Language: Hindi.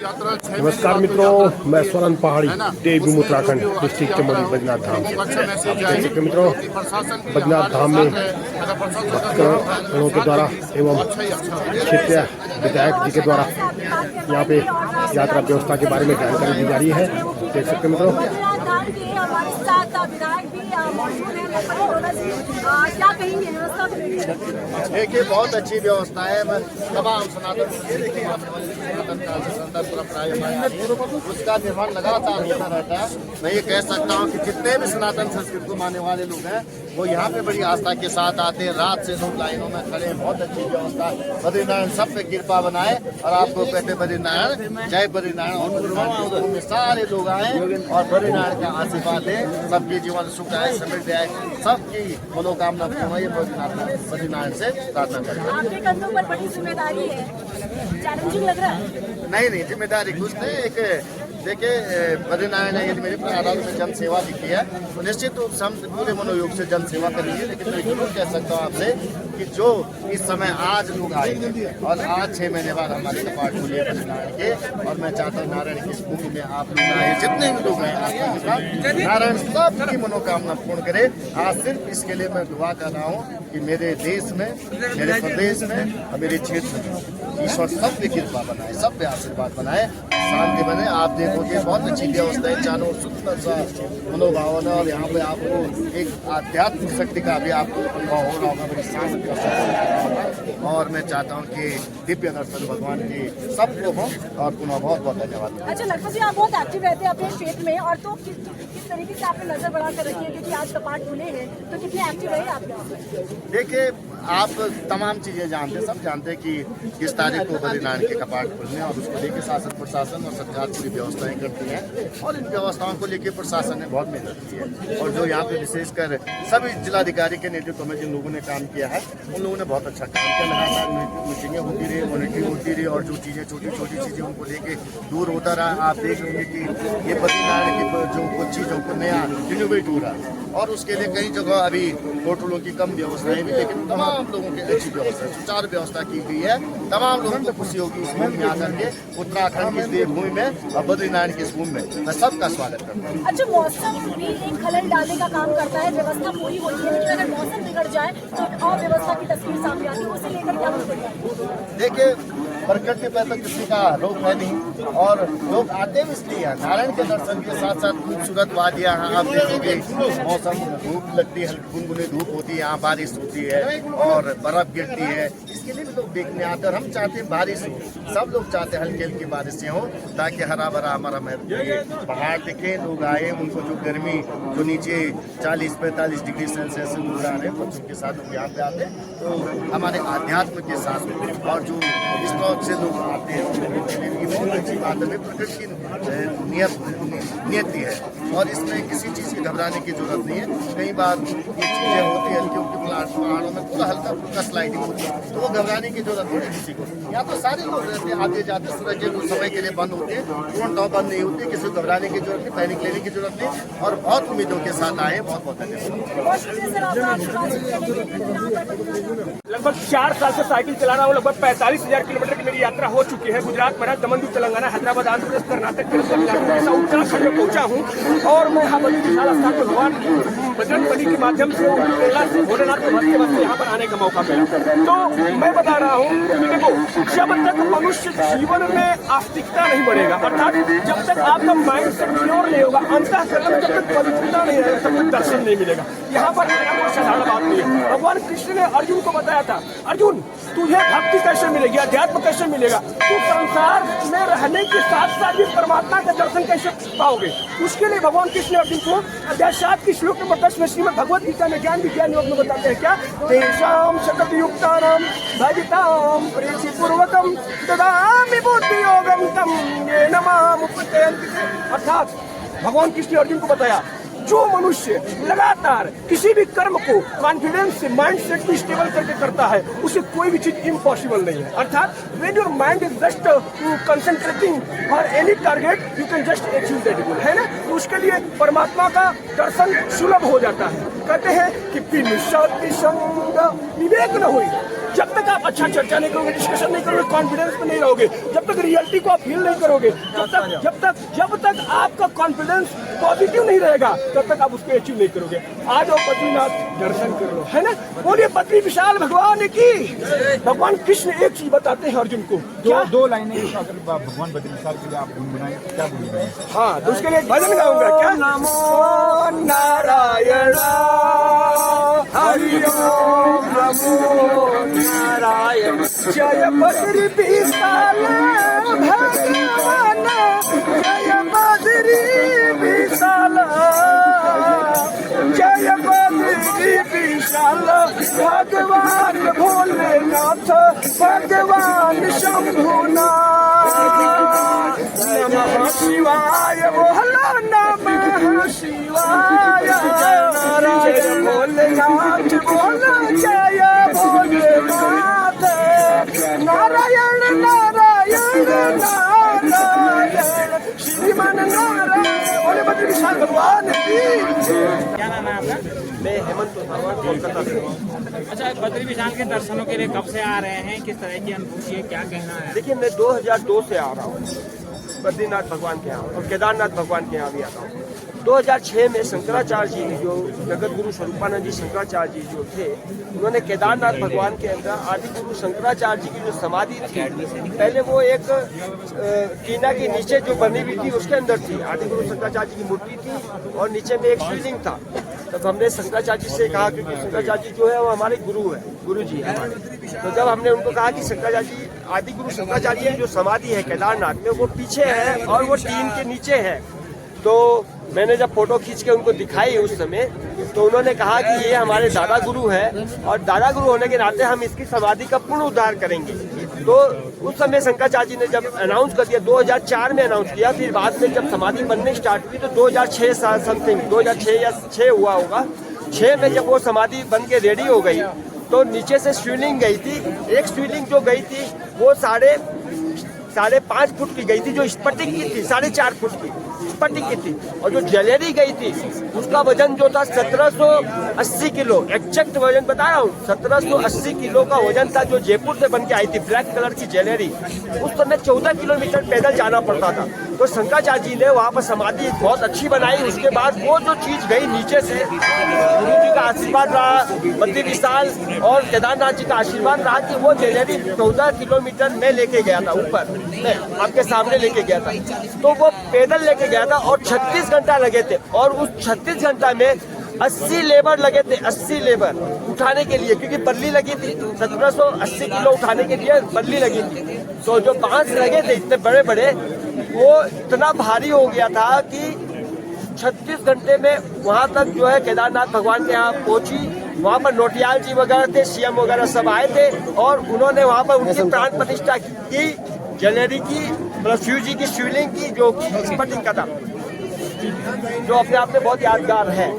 नमस्कार मित्रों, मैं स्वर्ण पहाड़ी देवभूमि उत्तराखंड डिस्ट्रिक्ट चमोली बद्रीनाथ धाम से। देख सकते मित्रों, बद्रीनाथ धाम में भक्तगणों के द्वारा एवं क्षेत्रीय विधायक जी के द्वारा यहाँ पे यात्रा व्यवस्था के बारे में जानकारी दी जा रही है। देख सकते मित्रों, हमारे साथ विधायक भी मौजूद हैं। क्या कहेंगे व्यवस्था को लेकर? देखिए, बहुत अच्छी व्यवस्था है। तमाम सनातन उसका निर्माण लगातार होता रहता है। मैं ये कह सकता हूँ कि जितने भी सनातन संस्कृति को मानने वाले लोग हैं वो यहाँ पे बड़ी आस्था के साथ आते हैं। रात से लोग लाइनों में खड़े हैं। बहुत अच्छी व्यवस्था। बद्रीनारायण सब पे कृपा बनाए और आपको कहते बद्रीनारायण जय बद्रीनारायण में सारे लोग आए और बद्रीनारायण का आशीर्वाद है। सबकी जीवन सुख आए, समृद्धि आए, सबकी मनोकामना पूर्ण हो। बद्रीनारायण से प्रार्थना करें। आपके कंधों पर बड़ी जिम्मेदारी है, चैलेंजिंग लग रहा है? नहीं, जिम्मेदारी कुछ नहीं। एक देखिए, बद्रीनारायण ने यदि मेरी प्रारंभ में जन सेवा लिखी है तो निश्चित रूप से हम पूरे मनोयोग से जन सेवा करेंगे। लेकिन मैं जरूर कह सकता हूँ आपसे कि जो इस समय आज लोग आएंगे और आज 6 महीने बाद हमारे कपाट खुले बद्रीनारायण के, और मैं चाहता हूँ नारायण की भूमि में आप लोग आए, जितने भी लोग हैं नारायण सबकी मनोकामना पूर्ण करे। आज सिर्फ इसके लिए मैं दुआ कर रहा हूँ कि मेरे देश में, मेरे प्रदेश में और मेरे क्षेत्र में ईश्वर सब पे कृपा बनाए, सब पे आशीर्वाद बनाए, शांति बने। आप देखोगे बहुत अच्छी व्यवस्था है, चारों सुंदर सा मनोभावना, और यहाँ पे आपको एक आध्यात्मिक शक्ति का भी आपको अनुभव हो रहा होगा, बड़ी शांति का होगा। और मैं चाहता हूँ कि दिव्य दर्शन भगवान की सबको हो। और पुनः बहुत बहुत धन्यवाद। अच्छा, लखपत जी, आप बहुत एक्टिव रहते हैं अपने क्षेत्र में, और तो किस तरीके से आपने नजर बढ़ा कर रखी है क्योंकि आज कपाट खुले हैं, तो कितने एक्टिव रहे आप? देखिए, आप तमाम चीजें जानते हैं, सब जानते हैं कि किस तारीख को बद्रीनारायण के कपाट खुलने, और उसको लेकर शासन प्रशासन और सरकार पूरी व्यवस्थाएं करती हैं। और इन व्यवस्थाओं को लेकर प्रशासन ने बहुत मेहनत की है। और जो यहाँ पे विशेषकर सभी जिलाधिकारी के नेतृत्व में जिन लोगों ने काम किया है उन लोगों ने बहुत अच्छा काम किया। लगातार मीटिंगें होती रही, मॉनिटरिंग होती रही, और जो चीजें छोटी छोटी चीजें उनको लेके दूर होता रहा। आप देख लेंगे कि ये बद्रीनारायण की जो कुछ चीजों को नया रिनोवेट हो रहा है, और उसके लिए कई जगह अभी होटलों की कम व्यवस्थाएं भी, लेकिन तमाम लोगों की अच्छी व्यवस्था, सुचारू व्यवस्था की गई है। तमाम लोगों को खुशी होगी इस भूमि में आकर के, उत्तराखंड की देवभूमि में और बद्रीनारायण की इस भूमि में। मैं सबका स्वागत करता हूँ। अच्छा, मौसम भी एक खलल डालने का काम करता है। व्यवस्था पूरी होती है, लेकिन अगर मौसम बिगड़ जाए तो अव्यवस्था की तस्वीर सामने आती है। उसे लेकर क्या मुश्किल है? देखिए, प्रकृति पर तो किसी का रोक है नहीं, और लोग आते भी इसलिए हैं नारायण के दर्शन के साथ साथ खूबसूरत वादियाँ आप देखोगे। मौसम धूप लगती है, हल्की गुनगुनी धूप होती है, यहाँ बारिश होती है और बर्फ गिरती है, इसके लिए भी लोग देखने आते हैं। और हम चाहते हैं बारिश हो, सब लोग चाहते हैं हल्की हल्की बारिशें हो, ताकि हरा भरा हमारा पहाड़ दिखे, लोग आए, उनको जो गर्मी जो नीचे 40-45 डिग्री सेल्सियस से गुजरा रहे बच्चों के साथ लोग यहाँ पे आते हैं, तो हमारे आध्यात्म के साथ और जो इस से लोग आते हैं बहुत अच्छी बात है। प्रकृति की नियति है, और इसमें किसी चीज़ की घबराने की जरूरत नहीं है। कई बार ये चीज़ें होती है क्योंकि पहाड़ों में पूरा हल्का फुल्का स्लाइडिंग होती है, तो वो घबराने की जरूरत नहीं है किसी को। यहाँ तो सारे लोग रहते हैं, आते जाते, सूरज के कुछ समय के लिए बंद होते हैं, पूर्ण तौर बंद नहीं होती, किसी को घबराने की जरूरत नहीं, पैनिक लेने की जरूरत नहीं, और बहुत उम्मीदों के साथ आए। बहुत बहुत धन्यवाद। लगभग 4 साल से साइकिल चला रहा हूँ। लगभग 45,000 किलोमीटर की मेरी यात्रा हो चुकी है। गुजरात, महाराष्ट्र, दमन, तेलंगाना, हैदराबाद, आंध्र प्रदेश, कर्नाटक, केरल, उत्तराखंड में पहुंचा हूं। और मैं यहाँ पर विशाल स्थान पर भगवान बजरंगबली के माध्यम से प्रेरणा से भोलेनाथ के भक्त के वक्त यहाँ पर आने का मौका मिला। तो मैं बता रहा हूँ कि देखो, जब तक मनुष्य जीवन में आस्तिकता नहीं बढ़ेगा, अर्थात जब तक आपका माइंड से प्योर नहीं होगा, अंतःकरण जब तक पवित्रता नहीं रहेगा, तब तक दर्शन नहीं मिलेगा। यहाँ पर कोई साधारण बात नहीं है। भगवान कृष्ण ने अर्जुन को बताया था, अर्जुन तुझे भक्ति कैसे मिलेगी, अध्यात्म कैसे मिलेगा, तू संसार में रहने के साथ साथ भी परमात्मा का दर्शन कैसे पाओगे। उसके लिए भगवान कृष्ण ने अर्जुन को अध्याय 7 की श्लोक नंबर 10 में श्रीमद् भगवद गीता में ज्ञान विज्ञान योग में बताते हैं क्या, तेषां शतयुक्तानां भजितां प्रीतिपूर्वकं ददामि बुद्धि योगं तं येन मामुपैति। अर्थात भगवान कृष्ण ने अर्जुन को बताया, जो मनुष्य लगातार किसी भी कर्म को कॉन्फिडेंस से, माइंड सेट को स्टेबल करके करता है, उसे कोई भी चीज इम्पॉसिबल नहीं है। अर्थात when your mind is just concentrating for any target, you can just achieve that goal, है ना। तो उसके लिए परमात्मा का दर्शन सुलभ हो जाता है। कहते हैं कि बिन सति संग विवेक न होई, जब तक आप अच्छा चर्चा नहीं करोगे, डिस्कशन नहीं करोगे, कॉन्फिडेंस में नहीं रहोगे, जब तक रियलिटी को आप फील नहीं करोगे, जब तक आपका कॉन्फिडेंस पॉजिटिव नहीं रहेगा, तब तक आप उसको अचीव नहीं करोगे। आज वो बद्रीनाथ दर्शन कर लो, है ना। बोलिए बद्री विशाल भगवान की। भगवान कृष्ण एक चीज बताते हैं अर्जुन को, दो लाइनें अगर भगवान बद्री विशाल के लिए आप गुनगुनाएं तो क्या गुनगुनाएं? हाँ, तो उसके लिए एक भजन गाऊंगा। क्या? नमो नारायण हरि ओम नमो नारायण जय बद्री विशाल भगवान जय बद्री विशाल जय बद्री विशाल भगवान भोलेनाथ भगवान शंभुनाथ नमः शिवाय बोलो नमः शिवाय जय भोलेनाथ बोलो जय भोलेनाथ नारायण नारायण नारायण श्रीमान नारायण बोले बद्री विशाल भगवान की। क्या नाम है आपका? मैं हेमंत भगवान कोलकाता से। अच्छा, बद्री विशाल के दर्शनों के लिए कब से आ रहे हैं, किस तरह की अनुभूति है, क्या कहना है? देखिए, मैं 2002 से आ रहा हूँ बद्रीनाथ भगवान के यहाँ, और केदारनाथ भगवान के यहाँ भी आता हूँ। 2006 में शंकराचार्य जी, जो जगत गुरु स्वरूपानंद जी शंकराचार्य जी जो थे, उन्होंने केदारनाथ भगवान के अंदर आदि गुरु शंकराचार्य जी की जो समाधि थी, पहले वो एक टीना के नीचे जो बनी हुई थी उसके अंदर थी। आदि गुरु शंकराचार्य जी की मूर्ति थी और नीचे में एक शिवलिंग था। तब हमने शंकराचार्य जी से कहा, क्योंकि शंकराचार्य जी जो है वो हमारे गुरु है, गुरु जी है। तो जब हमने उनको कहा कि शंकराचार्य जी, आदि गुरु शंकराचार्य जी की जो समाधि है केदारनाथ में, वो पीछे है और वो टीन के नीचे है। तो मैंने जब फोटो खींच के उनको दिखाई उस समय, तो उन्होंने कहा कि ये हमारे दादा गुरु है और दादा गुरु होने के नाते हम इसकी समाधि का पूर्ण उद्धार करेंगे। तो उस समय शंकराचार्य जी ने जब अनाउंस कर दिया, 2004 में अनाउंस किया, फिर बाद में जब समाधि बनने स्टार्ट हुई तो 2006 साल समथिंग, 2006 या 6 हुआ होगा। 6 में जब वो समाधि बन के रेडी हो गई तो नीचे से शिवलिंग गई थी। एक शिवलिंग जो गई थी वो साढ़े 5.5 फुट की गई थी, जो स्फटिक की थी, 4.5 फुट की स्फटिक की थी। और जो ज्वेलरी गई थी उसका वजन जो था 1780 किलो, एक्जैक्ट वजन बता रहा हूँ, 1780 किलो का वजन था, जो जयपुर से बन के आई थी, ब्लैक कलर की ज्वेलरी। उस समय 14 किलोमीटर पैदल जाना पड़ता था। तो शंकराचार्य जी ने वहाँ पर समाधि बहुत अच्छी बनाई। उसके बाद वो जो चीज गई नीचे से, गुरु जी का आशीर्वाद रहा, बद्री विशाल और केदारनाथ जी का आशीर्वाद रहा कि वो ज्वेलरी 14 किलोमीटर में लेके गया था, ऊपर मैं आपके सामने लेके गया था। तो वो पैदल लेके गया था और 36 घंटा लगे थे। और उस 36 घंटा में 80 लेबर लगे थे, 80 लेबर उठाने के लिए, क्योंकि बल्ली लगी थी, 1780 किलो उठाने के लिए बल्ली लगी थी। तो जो बांस लगे थे इतने बड़े बड़े, वो इतना भारी हो गया था कि 36 घंटे में वहाँ तक जो है केदारनाथ भगवान के यहाँ पहुंची। वहाँ पर नोटियाल जी वगैरह थे, सीएम वगैरह सब आए थे और उन्होंने वहाँ पर उनकी प्राण प्रतिष्ठा की, ज्वेलरी की, मतलब शिव जी की शिवलिंग की, जो कि स्फटिक का था, जो अपने आप में बहुत यादगार है।